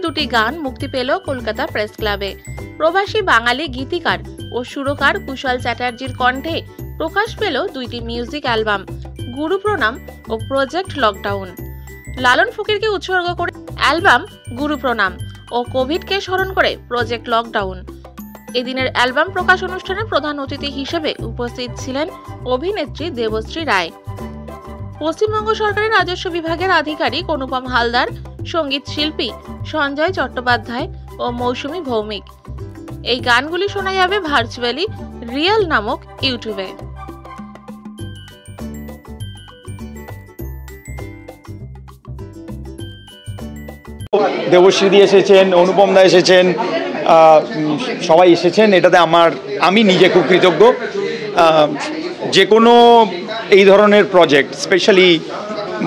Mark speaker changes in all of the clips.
Speaker 1: দুটি গান মুক্তি পেল কলকাতা প্রেস ক্লাবে। প্রবাসী বাঙালি গীতিকার ও সুরকার কুশল চ্যাটার্জির কণ্ঠে প্রকাশ পেল দুইটি মিউজিক অ্যালবাম, গুরু প্রণাম ও প্রজেক্ট লকডাউন। লালন ফকিরকে উৎসর্গ করে অ্যালবাম গুরু প্রণাম ও কোভিডকে স্মরণ করে প্রজেক্ট লকডাউন। এদিনের অ্যালবাম প্রকাশ অনুষ্ঠানে প্রধান অতিথি হিসেবে উপস্থিত ছিলেন অভিনেত্রী দেবশ্রী রায়, পশ্চিমবঙ্গ সরকারের রাজস্ব বিভাগের আধিকারিক অনুপম হালদার, সঙ্গীত শিল্পী সঞ্জয় চট্টোপাধ্যায় ও মৌসুমী ভৌমিক। এই গানগুলি শোনা যাবে ভার্চুয়ালি রিয়েল নামক ইউটিউবে।
Speaker 2: দেবশ্রী এসেছেন, অনুপম দা এসেছেন, সবাই এসেছেন। এটাতে আমি নিজে খুব কৃতজ্ঞ। যে কোনো এই ধরনের project, specially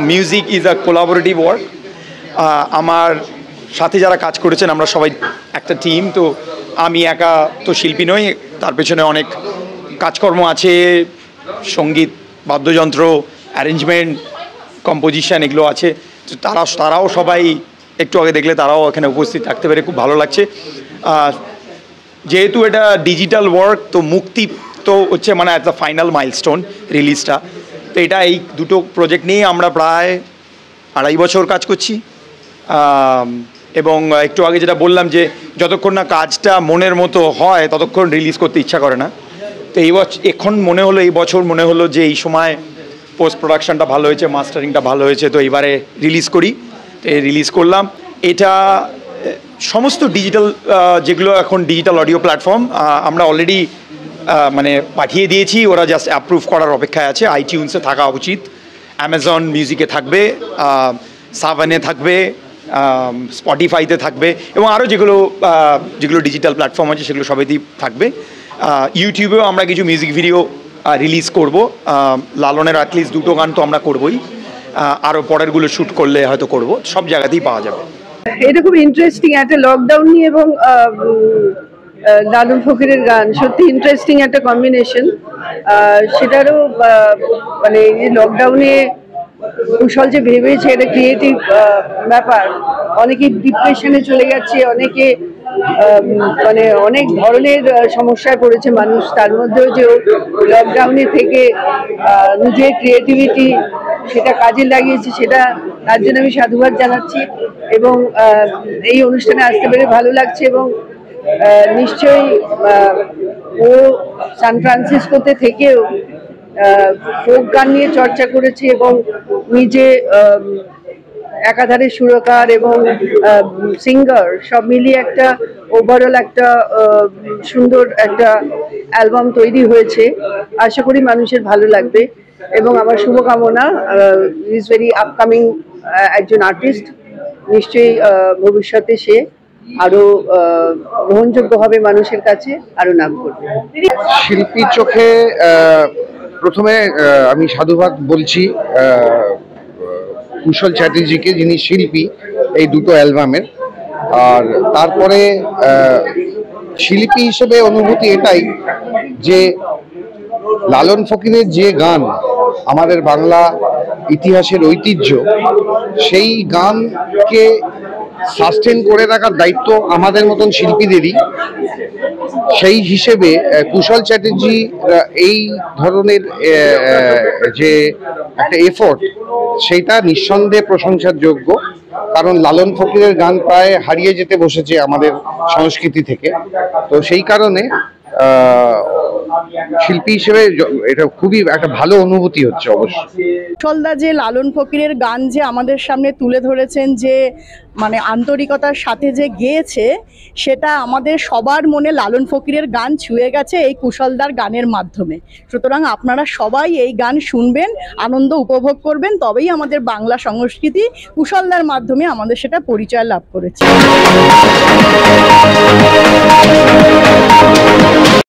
Speaker 2: music is a collaborative work. আমার সাথে যারা কাজ করেছেন আমরা সবাই একটা টিম, তো আমি একা তো শিল্পী নই, তার পেছনে অনেক কাজকর্ম আছে, সঙ্গীত, বাদ্যযন্ত্র, অ্যারেঞ্জমেন্ট, কম্পোজিশন এগুলো আছে। তো তারাও সবাই একটু আগে দেখলে তারাও এখানে উপস্থিত থাকতে পেরে খুব ভালো লাগছে। যেহেতু এটা ডিজিটাল ওয়ার্ক, তো মুক্তি তো হচ্ছে মানে অ্যাট দ্য ফাইনাল মাইলস্টোন রিলিজটা। তো এটা এই দুটো প্রজেক্ট নিয়ে আমরা প্রায় 2.5 বছর কাজ করছি। এবং একটু আগে যেটা বললাম যে যতক্ষণ না কাজটা মনের মতো হয় ততক্ষণ রিলিজ করতে ইচ্ছা করে না। তো এখন মনে হলো, এই বছর মনে হলো যে এই সময় পোস্ট প্রোডাকশনটা ভালো হয়েছে, মাস্টারিংটা ভালো হয়েছে, তো এবারে রিলিজ করি। তো রিলিজ করলাম। এটা সমস্ত ডিজিটাল, যেগুলো এখন ডিজিটাল অডিও প্ল্যাটফর্ম, আমরা অলরেডি মানে পাঠিয়ে দিয়েছি, ওরা জাস্ট অ্যাপ্রুভ করার অপেক্ষায় আছে। আইটিউন্সে থাকা উচিত, অ্যামাজন মিউজিকে থাকবে, সাভানে থাকবে, স্পটিফাইতে থাকবে, এবং আরও যেগুলো ডিজিটাল প্ল্যাটফর্ম আছে সেগুলো সবেতেই থাকবে। ইউটিউবেও আমরা কিছু মিউজিক ভিডিও রিলিজ করব। লালনের অ্যাটলিস্ট 2টো গান তো আমরা করবই, আরও পরেরগুলো শ্যুট করলে হয়তো করব, সব জায়গাতেই পাওয়া যাবে।
Speaker 3: এটা খুব ইন্টারেস্টিং একটা লকডাউন নিয়ে এবং লালন ফকিরের গান, সত্যি ইন্টারেস্টিং একটা কম্বিনেশন। সেটারও মানে এই লকডাউনে কুশল যে ভেবেছে এটা ক্রিয়েটিভ ব্যাপার। অনেকে ডিপ্রেশনে চলে গেছে, অনেকে মানে অনেক ধরনের সমস্যায় পড়েছে মানুষ, তার মধ্যেও যে লকডাউনে থেকে নিজের ক্রিয়েটিভিটি সেটা কাজে লাগিয়েছে, সেটা তার জন্য আমি সাধুবাদ জানাচ্ছি। এবং এই অনুষ্ঠানে আসতে পেরে ভালো লাগছে। এবং নিশ্চয়ই ও সান ফ্রান্সিসকোতে থেকেও ফোক গান নিয়ে চর্চা করেছে এবং নিজে একাধারে সুরকার এবং সিঙ্গার সব মিলিয়ে একটা ওভারঅল একটা সুন্দর একটা অ্যালবাম তৈরি হয়েছে। আশা করি মানুষের ভালো লাগবে এবং আমার শুভকামনা। ইজ ভেরি আপকামিং একজন আর্টিস্ট, নিশ্চয়ই ভবিষ্যতে সে আরো গ্রহণযোগ্য হবে মানুষের কাছে, আরো নাম করবে।
Speaker 4: শিল্পীর চোখে প্রথমে আমি সাধুবাদ বলছি কুশল চ্যাটার্জিকে, যিনি শিল্পী এই দুটো অ্যালবামের। আর তারপরে শিল্পী হিসেবে অনুভূতি এটাই যে লালন ফকিরের যে গান আমাদের বাংলা ইতিহাসের ঐতিহ্য, সেই গানকে সাস্টেন করে রাখার দায়িত্ব আমাদের মতন শিল্পীদেরই। সেই হিসেবে কুশল চ্যাটার্জি এই ধরনের যে একটা এফোর্ট, সেইটা নিঃসন্দেহে প্রশংসার যোগ্য। কারণ লালন ফকিরের গান প্রায় হারিয়ে যেতে বসেছে আমাদের সংস্কৃতি থেকে। তো সেই কারণে শিল্পী হিসেবে এটা খুবই একটা ভালো অনুভূতি হচ্ছে। অবশ্যই
Speaker 5: কুশলদা যে লালন ফকিরের গান যে আমাদের সামনে তুলে ধরেছেন, যে মানে আন্তরিকতার সাথে যে গেয়েছে, সেটা আমাদের সবার মনে লালন ফকিরের গান ছুঁয়ে গেছে এই কুশলদার গানের মাধ্যমে। সুতরাং আপনারা সবাই এই গান শুনবেন, আনন্দ উপভোগ করবেন, তবেই আমাদের বাংলা সংস্কৃতি কুশলদার মাধ্যমে আমাদের সেটা পরিচয় লাভ করেছে।